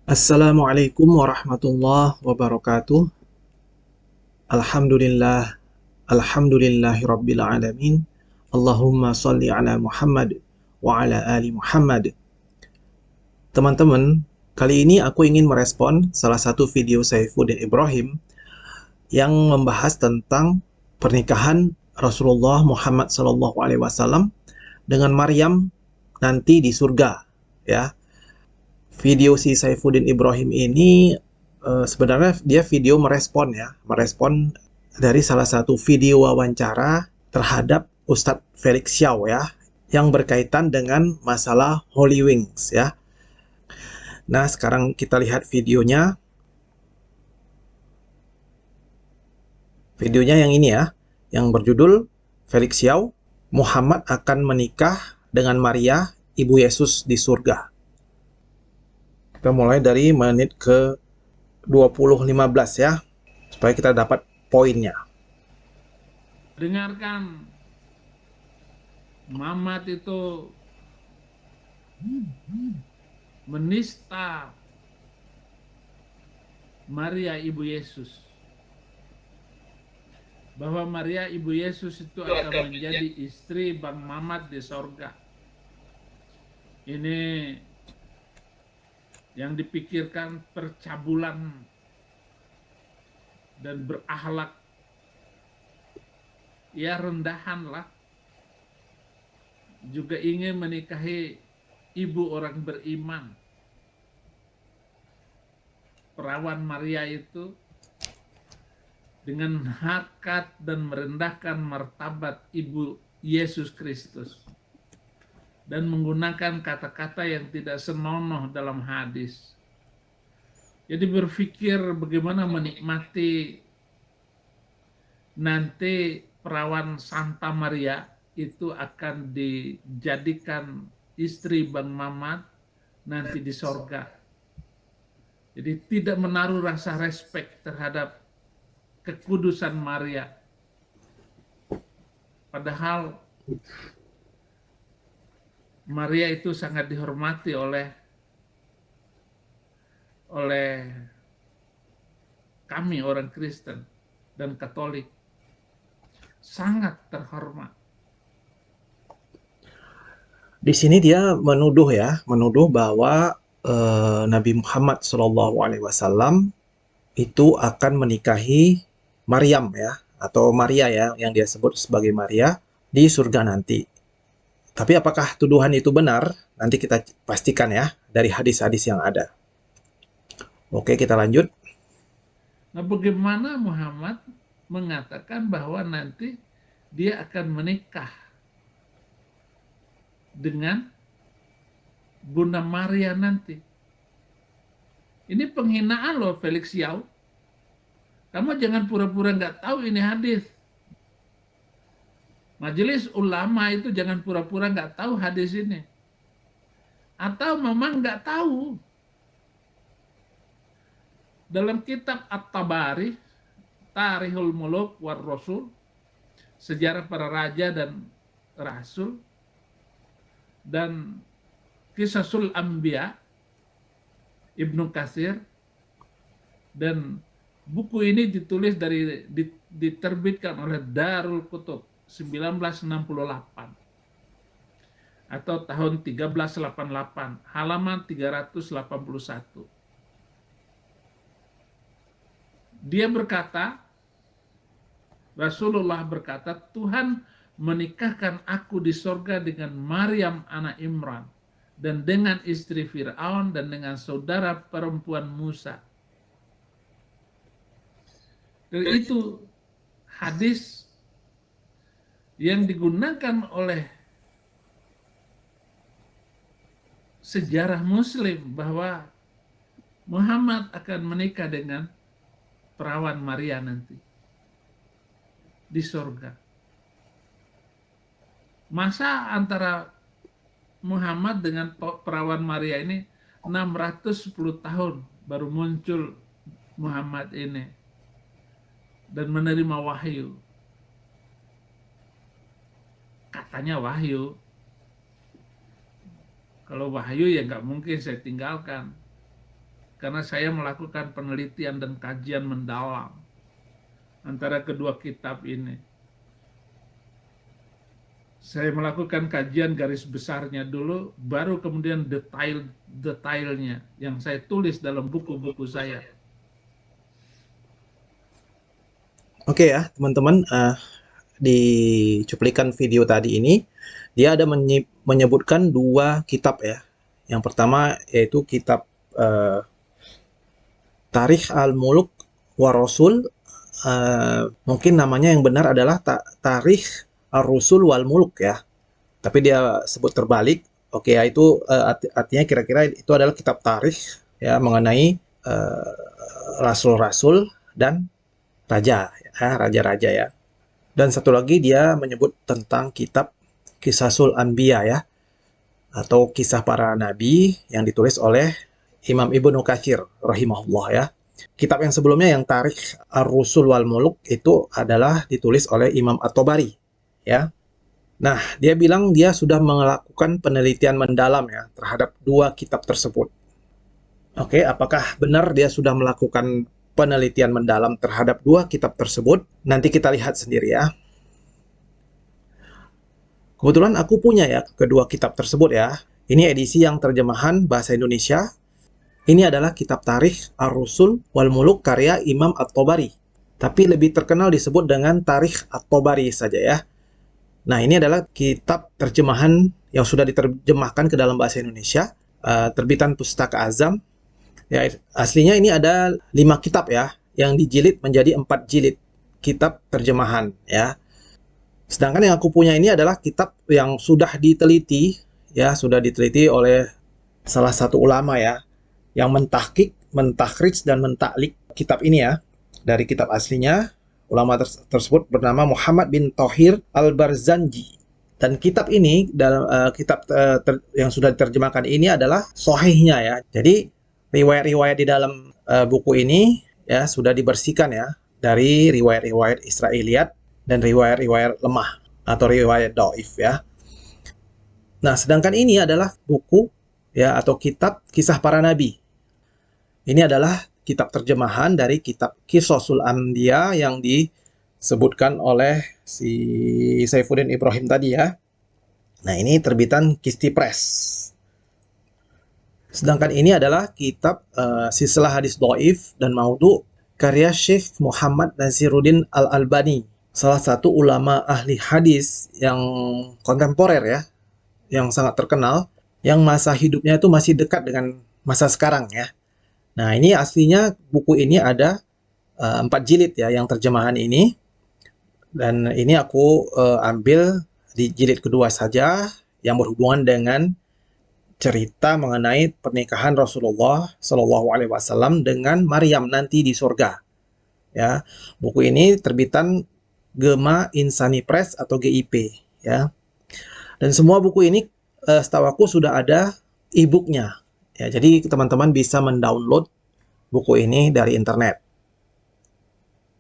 Assalamualaikum warahmatullahi wabarakatuh. Alhamdulillah, alhamdulillahi rabbil alamin. Allahumma salli ala Muhammad wa ala ali Muhammad. Teman-teman, kali ini aku ingin merespon salah satu video Saifuddin Ibrahim yang membahas tentang pernikahan Rasulullah Muhammad SAW dengan Maryam nanti di surga, ya. Video si Saifuddin Ibrahim ini sebenarnya dia video merespon dari salah satu video wawancara terhadap Ustadz Felix Xiao, ya, yang berkaitan dengan masalah Holy Wings, ya. Nah, sekarang kita lihat videonya. Videonya yang ini, ya, yang berjudul Felix Xiao, Muhammad akan menikah dengan Maria, Ibu Yesus di surga. Kita mulai dari menit ke 20:15, ya, supaya kita dapat poinnya. Dengarkan, Muhammad itu menista Maria Ibu Yesus. Bahwa Maria Ibu Yesus itu akan menjadi istri Bang Mamat di sorga. Ini yang dipikirkan percabulan dan berakhlak, ya rendahan lah. Juga ingin menikahi ibu orang beriman. Perawan Maria itu dengan harkat dan merendahkan martabat Ibu Yesus Kristus dan menggunakan kata-kata yang tidak senonoh dalam hadis. Jadi berpikir bagaimana menikmati nanti perawan Santa Maria itu akan dijadikan istri Bang Mamat nanti di sorga. Jadi tidak menaruh rasa respek terhadap kekudusan Maria. Padahal Maria itu sangat dihormati oleh kami orang Kristen dan Katolik. Sangat terhormat. Di sini dia menuduh bahwa Nabi Muhammad SAW itu akan menikahi Maryam, ya, atau Maria, ya, yang dia sebut sebagai Maria di surga nanti. Tapi apakah tuduhan itu benar? Nanti kita pastikan, ya, dari hadis-hadis yang ada. Oke, kita lanjut. Nah, bagaimana Muhammad mengatakan bahwa nanti dia akan menikah dengan Bunda Maria nanti? Ini penghinaan loh, Felix Xiao. Kamu jangan pura-pura nggak tahu ini hadis. Majelis ulama itu jangan pura-pura nggak tahu hadis ini. Atau memang nggak tahu. Dalam kitab At-Tabari, Tarikhul Muluk war Rasul, sejarah para raja dan rasul, dan Qisasul Anbiya, Ibnu Katsir, dan buku ini diterbitkan oleh Darul Kutub 1968 atau tahun 1388, halaman 381. Dia berkata, Rasulullah berkata, Tuhan menikahkan aku di sorga dengan Maryam anak Imran, dan dengan istri Fir'aun, dan dengan saudara perempuan Musa. Dan itu hadis yang digunakan oleh sejarah Muslim bahwa Muhammad akan menikah dengan perawan Maria nanti di sorga. Masa antara Muhammad dengan perawan Maria ini 610 tahun baru muncul Muhammad ini dan menerima wahyu. Katanya wahyu. Kalau wahyu ya nggak mungkin saya tinggalkan. karena saya melakukan penelitian dan kajian mendalam antara kedua kitab ini. Saya melakukan kajian garis besarnya dulu, baru kemudian detail-detailnya yang saya tulis dalam buku-buku saya. Oke ya, teman-teman, di cuplikan video tadi ini, dia ada menyebutkan dua kitab ya. Yang pertama yaitu kitab Tarikh Al-Muluk wa Rasul, mungkin namanya yang benar adalah Tarikh Ar-Rusul wal Muluk ya. Tapi dia sebut terbalik. Oke ya, itu artinya kira-kira itu adalah kitab tarikh ya, mengenai rasul-rasul dan raja ya, raja-raja ya. Dan satu lagi dia menyebut tentang kitab Qisasul Anbiya ya, atau kisah para nabi yang ditulis oleh Imam Ibnu Katsir rahimahullah ya. Kitab yang sebelumnya yang Tarikh Ar-Rusul wal Muluk itu adalah ditulis oleh Imam At-Tabari ya. Nah, dia bilang dia sudah melakukan penelitian mendalam ya terhadap dua kitab tersebut. Oke, apakah benar dia sudah melakukan penelitian mendalam terhadap dua kitab tersebut? Nanti kita lihat sendiri ya. Kebetulan aku punya ya kedua kitab tersebut ya. Ini edisi yang terjemahan bahasa Indonesia. Ini adalah kitab Tarikh Ar-Rusul wal Muluk karya Imam At-Tabari. Tapi lebih terkenal disebut dengan Tarikh At-Tabari saja ya. Nah, ini adalah kitab terjemahan yang sudah diterjemahkan ke dalam bahasa Indonesia, terbitan Pustaka Azam. Ya, aslinya ini ada 5 kitab ya, yang dijilid menjadi 4 jilid kitab terjemahan ya. Sedangkan yang aku punya ini adalah kitab yang sudah diteliti ya, sudah diteliti oleh salah satu ulama ya, yang mentahqiq, mentakhrij dan mentaklik kitab ini ya, dari kitab aslinya. Ulama tersebut bernama Muhammad bin Thahir Al-Barzanji. Dan kitab ini, dalam kitab yang sudah diterjemahkan ini adalah sahihnya ya. Jadi riwayat-riwayat di dalam buku ini ya sudah dibersihkan ya dari riwayat-riwayat Israiliyat dan riwayat-riwayat lemah atau riwayat dhaif ya. Nah, sedangkan ini adalah buku ya atau kitab kisah para nabi. Ini adalah kitab terjemahan dari kitab Qisasul Anbiya yang disebutkan oleh si Saifuddin Ibrahim tadi ya. Nah, ini terbitan Kisti Press. Sedangkan ini adalah kitab Silsilah Hadis Dhaif dan Maudhu karya Syekh Muhammad Nasiruddin Al-Albani, salah satu ulama ahli hadis yang kontemporer ya, yang sangat terkenal, yang masa hidupnya itu masih dekat dengan masa sekarang ya. Nah, ini aslinya buku ini ada 4 jilid ya yang terjemahan ini. Dan ini aku ambil di jilid kedua saja yang berhubungan dengan cerita mengenai pernikahan Rasulullah Shallallahu Alaihi Wasallam dengan Maryam nanti di surga. Ya, buku ini terbitan Gema Insani Press atau GIP ya. Dan semua buku ini setahu aku sudah ada e-booknya. Ya, jadi teman-teman bisa mendownload buku ini dari internet.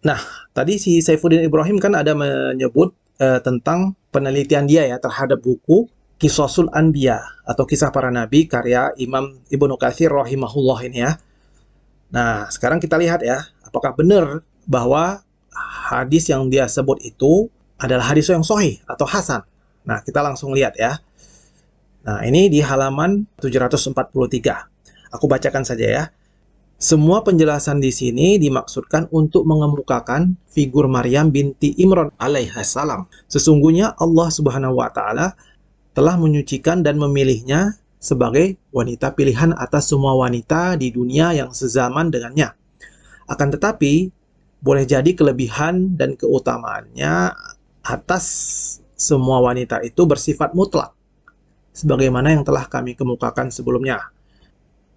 Nah, tadi si Saifuddin Ibrahim kan ada menyebut tentang penelitian dia ya terhadap buku Qisasul Anbiya atau kisah para nabi karya Imam Ibnu Katsir rahimahullah ini ya. Nah, sekarang kita lihat ya, apakah benar bahwa hadis yang dia sebut itu adalah hadis yang sahih atau hasan. Nah, kita langsung lihat ya. Nah, ini di halaman 743. Aku bacakan saja ya. Semua penjelasan di sini dimaksudkan untuk mengemukakan figur Maryam binti Imran alaihissalam. Sesungguhnya Allah Subhanahu wa taala telah menyucikan dan memilihnya sebagai wanita pilihan atas semua wanita di dunia yang sezaman dengannya. Akan tetapi, boleh jadi kelebihan dan keutamaannya atas semua wanita itu bersifat mutlak, sebagaimana yang telah kami kemukakan sebelumnya.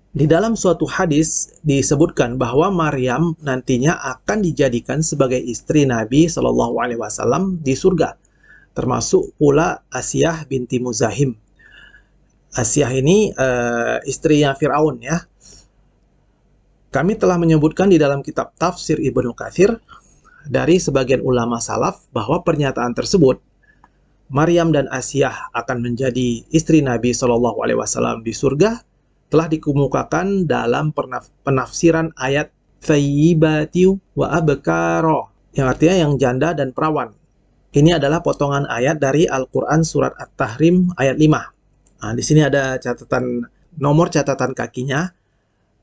Di dalam suatu hadis disebutkan bahwa Maryam nantinya akan dijadikan sebagai istri Nabi Shallallahu Alaihi Wasallam di surga, termasuk pula Asiyah binti Muzahim. Asiyah ini istrinya Fir'aun ya. Kami telah menyebutkan di dalam kitab Tafsir Ibnu Katsir dari sebagian ulama salaf bahwa pernyataan tersebut, Maryam dan Asiyah akan menjadi istri Nabi Shallallahu Alaihi Wasallam di surga, telah dikemukakan dalam penafsiran ayat thayyibati wa abkara, yang artinya yang janda dan perawan. Ini adalah potongan ayat dari Al-Quran surat At-Tahrim ayat 5. Nah, di sini ada nomor catatan kakinya,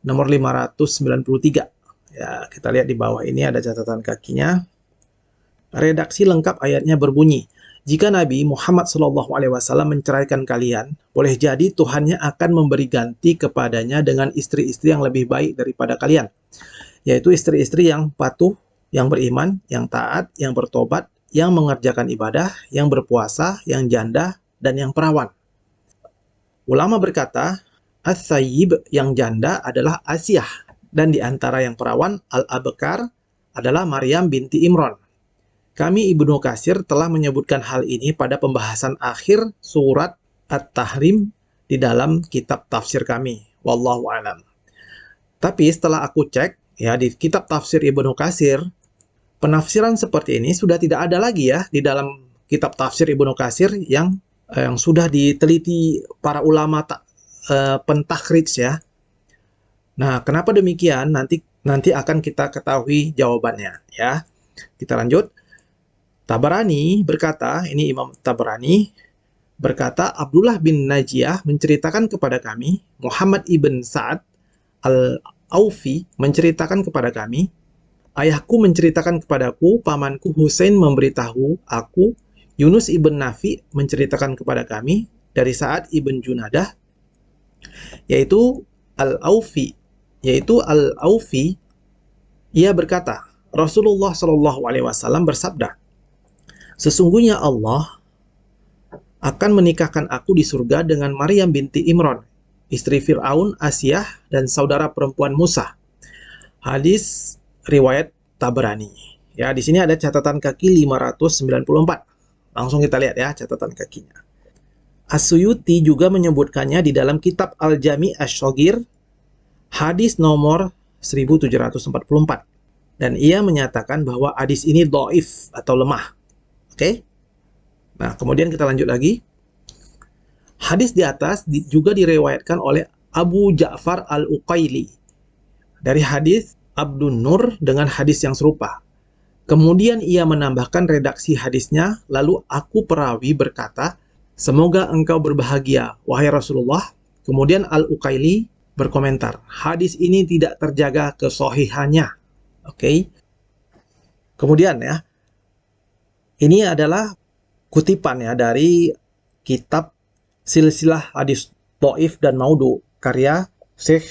nomor 593. Ya, kita lihat di bawah ini ada catatan kakinya. Redaksi lengkap ayatnya berbunyi, jika Nabi Muhammad SAW menceraikan kalian, boleh jadi Tuhannya akan memberi ganti kepadanya dengan istri-istri yang lebih baik daripada kalian, yaitu istri-istri yang patuh, yang beriman, yang taat, yang bertobat, yang mengerjakan ibadah, yang berpuasa, yang janda, dan yang perawan. Ulama berkata, as-sayyib yang janda adalah Asiyah, dan di antara yang perawan, al-abkar adalah Maryam binti Imran. Kami Ibnu Katsir telah menyebutkan hal ini pada pembahasan akhir surat At-Tahrim di dalam kitab tafsir kami. Wallahu a'lam. Tapi setelah aku cek, ya, di kitab tafsir Ibnu Katsir, penafsiran seperti ini sudah tidak ada lagi ya di dalam kitab tafsir Ibnu Katsir yang sudah diteliti para ulama pentakhrij ya. Nah, kenapa demikian? Nanti akan kita ketahui jawabannya ya. Kita lanjut. Tabarani berkata, ini Imam Tabarani berkata, Abdullah bin Najiyah menceritakan kepada kami, Muhammad ibn Sa'ad al-Aufi menceritakan kepada kami, ayahku menceritakan kepadaku, pamanku Husain memberitahu aku, Yunus ibn Nafi menceritakan kepada kami dari Sa'ad ibn Junadah, yaitu Al-Aufi, ia berkata, Rasulullah SAW bersabda, sesungguhnya Allah akan menikahkan aku di surga dengan Maryam binti Imran, istri Fir'aun, Asiyah, dan saudara perempuan Musa. Hadis riwayat Tabrani. Ya, di sini ada catatan kaki 594. Langsung kita lihat ya catatan kakinya. As-Suyuti juga menyebutkannya di dalam kitab Al-Jami' Asy-Shaghir, hadis nomor 1744. Dan ia menyatakan bahwa hadis ini dhaif atau lemah. Oke? Nah, kemudian kita lanjut lagi. Hadis di atas juga direwayatkan oleh Abu Ja'far Al-Uqaili dari hadis Abdun Nur dengan hadis yang serupa. Kemudian ia menambahkan redaksi hadisnya, lalu aku perawi berkata, semoga engkau berbahagia, wahai Rasulullah. Kemudian Al-Uqaili berkomentar, hadis ini tidak terjaga kesohihannya. Oke? Kemudian ya, ini adalah kutipan ya dari kitab Silsilah Hadis Dhaif dan Maudhu karya Syekh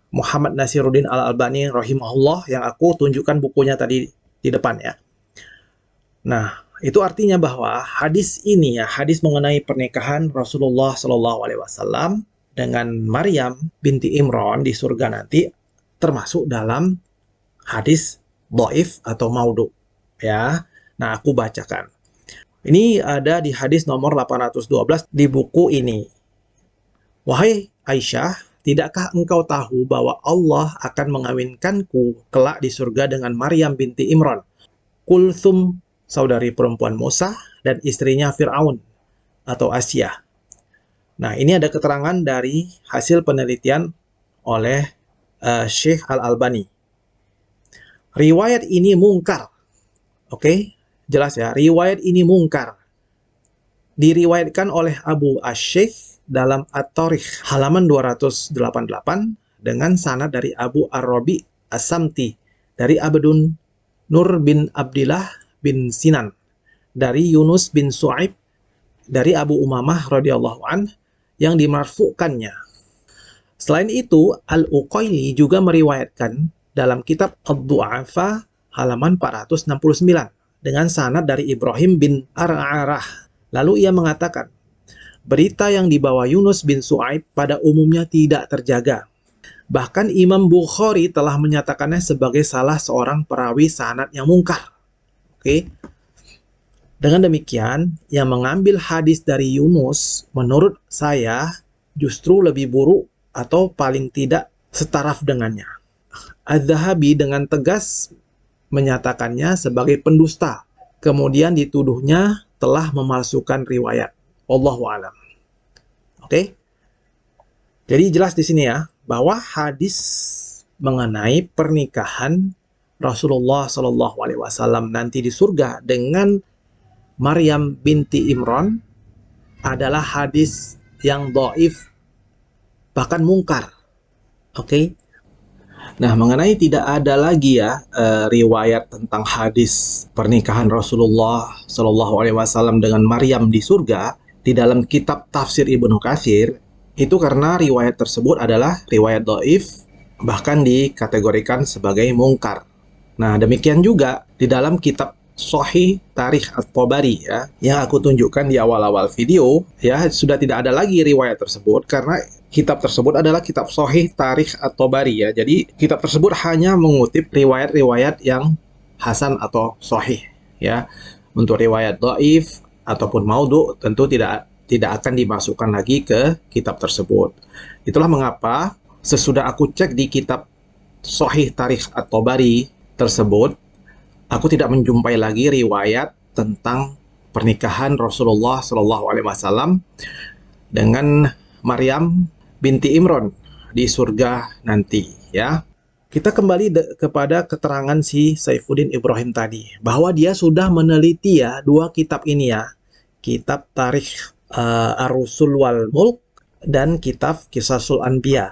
Muhammad Nasiruddin Al-Albani rahimahullah, yang aku tunjukkan bukunya tadi di depan ya. Nah, itu artinya bahwa hadis ini ya, hadis mengenai pernikahan Rasulullah SAW dengan Maryam binti Imran di surga nanti termasuk dalam hadis dhaif atau maudhu ya. Nah, aku bacakan. Ini ada di hadis nomor 812 di buku ini. Wahai Aisyah, tidakkah engkau tahu bahwa Allah akan mengawinkanku kelak di surga dengan Maryam binti Imran, Kulthum, saudari perempuan Musa, dan istrinya Fir'aun atau Asiyah. Nah, ini ada keterangan dari hasil penelitian oleh Syekh Al-Albani. Riwayat ini mungkar. Oke? Jelas ya, riwayat ini mungkar. Diriwayatkan oleh Abu Ash-Shaykh dalam At-Tarikh halaman 288 dengan sanad dari Abu Ar-Rabi As-Samti dari Abdun Nur bin Abdillah bin Sinan dari Yunus bin Su'aib dari Abu Umamah radhiyallahu an yang dimarfu'kannya. Selain itu, Al-Uqaili juga meriwayatkan dalam kitab Ad-Du'afa halaman 469 dengan sanad dari Ibrahim bin Ar'arah. Lalu ia mengatakan, berita yang dibawa Yunus bin Su'aib pada umumnya tidak terjaga. Bahkan Imam Bukhari telah menyatakannya sebagai salah seorang perawi sanad yang mungkar. Oke. Dengan demikian, yang mengambil hadis dari Yunus menurut saya justru lebih buruk atau paling tidak setaraf dengannya. Az-Zahabi dengan tegas menyatakannya sebagai pendusta, kemudian dituduhnya telah memalsukan riwayat. Wallahu a'lam. Oke? Jadi jelas di sini ya, bahwa hadis mengenai pernikahan Rasulullah Shallallahu Alaihi Wasallam nanti di surga dengan Maryam binti Imran adalah hadis yang dhaif, bahkan mungkar. Oke. Nah, mengenai tidak ada lagi ya riwayat tentang hadis pernikahan Rasulullah Shallallahu Alaihi Wasallam dengan Maryam di surga di dalam kitab tafsir Ibnu Katsir, itu karena riwayat tersebut adalah riwayat dhaif, bahkan dikategorikan sebagai mungkar. Nah, demikian juga di dalam kitab Sahih Tarikh At-Tabari ya, yang aku tunjukkan di awal-awal video ya, sudah tidak ada lagi riwayat tersebut karena kitab tersebut adalah kitab Sahih Tarikh At-Tabari ya. Jadi kitab tersebut hanya mengutip riwayat-riwayat yang hasan atau sahih ya. Untuk riwayat dhaif ataupun maudhu tentu tidak akan dimasukkan lagi ke kitab tersebut. Itulah mengapa sesudah aku cek di kitab Sahih Tarikh At-Tabari tersebut, aku tidak menjumpai lagi riwayat tentang pernikahan Rasulullah Shallallahu Alaihi Wasallam dengan Maryam binti Imran di surga nanti ya. Kita kembali kepada keterangan si Saifuddin Ibrahim tadi, bahwa dia sudah meneliti ya dua kitab ini ya, kitab Tarikh Ar-Rusul wal Mulk dan kitab Qisasul Anbiya.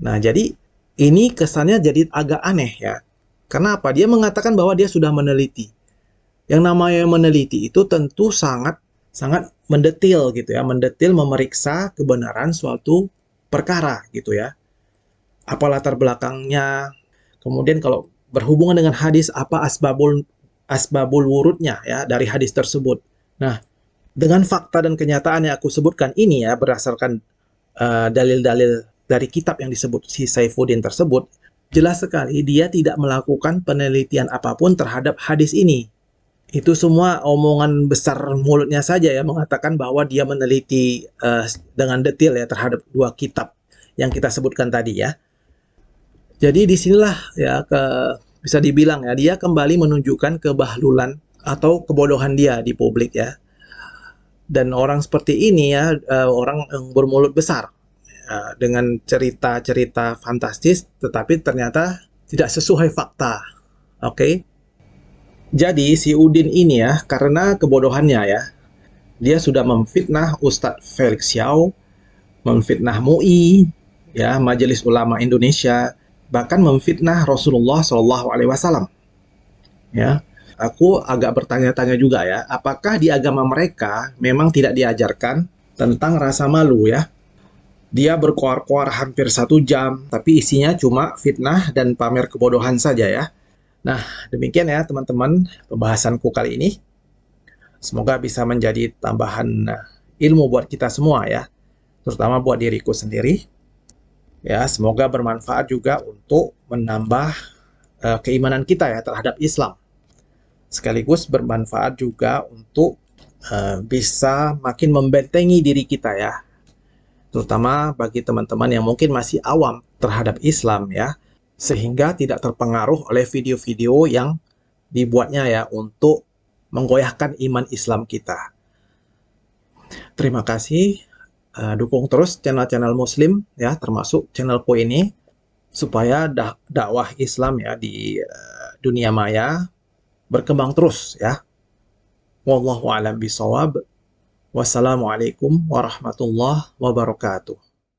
Nah, jadi ini kesannya jadi agak aneh ya. Kenapa? Dia mengatakan bahwa dia sudah meneliti. Yang namanya meneliti itu tentu sangat mendetil gitu ya, mendetil memeriksa kebenaran suatu perkara gitu ya. Apa latar belakangnya? Kemudian kalau berhubungan dengan hadis, apa asbabul wurudnya ya dari hadis tersebut. Nah, dengan fakta dan kenyataan yang aku sebutkan ini ya, berdasarkan dalil-dalil dari kitab yang disebut si Saifuddin tersebut, jelas sekali dia tidak melakukan penelitian apapun terhadap hadis ini. Itu semua omongan besar mulutnya saja ya, mengatakan bahwa dia meneliti dengan detail ya terhadap dua kitab yang kita sebutkan tadi ya. Jadi disinilah ya bisa dibilang ya, dia kembali menunjukkan kebahlulan atau kebodohan dia di publik ya. Dan orang seperti ini ya, orang yang bermulut besar dengan cerita-cerita fantastis, tetapi ternyata tidak sesuai fakta. Oke. Jadi si Udin ini ya, karena kebodohannya ya, dia sudah memfitnah Ustadz Felix Xiao, memfitnah MUI, ya Majelis Ulama Indonesia, bahkan memfitnah Rasulullah Shallallahu Alaihi Wasallam. Ya. Aku agak bertanya-tanya juga ya, apakah di agama mereka memang tidak diajarkan tentang rasa malu ya? Dia berkoar-koar hampir 1 jam, tapi isinya cuma fitnah dan pamer kebodohan saja ya. Nah, demikian ya teman-teman pembahasanku kali ini. Semoga bisa menjadi tambahan ilmu buat kita semua ya, terutama buat diriku sendiri. Ya, semoga bermanfaat juga untuk menambah keimanan kita ya terhadap Islam. Sekaligus bermanfaat juga untuk bisa makin membentengi diri kita ya, terutama bagi teman-teman yang mungkin masih awam terhadap Islam ya, sehingga tidak terpengaruh oleh video-video yang dibuatnya ya untuk menggoyahkan iman Islam kita. Terima kasih, dukung terus channel-channel Muslim ya, termasuk channelku ini, supaya dakwah Islam ya di dunia maya berkembang terus ya. Wallahu a'lam bishawab. Wassalamualaikum warahmatullahi wabarakatuh.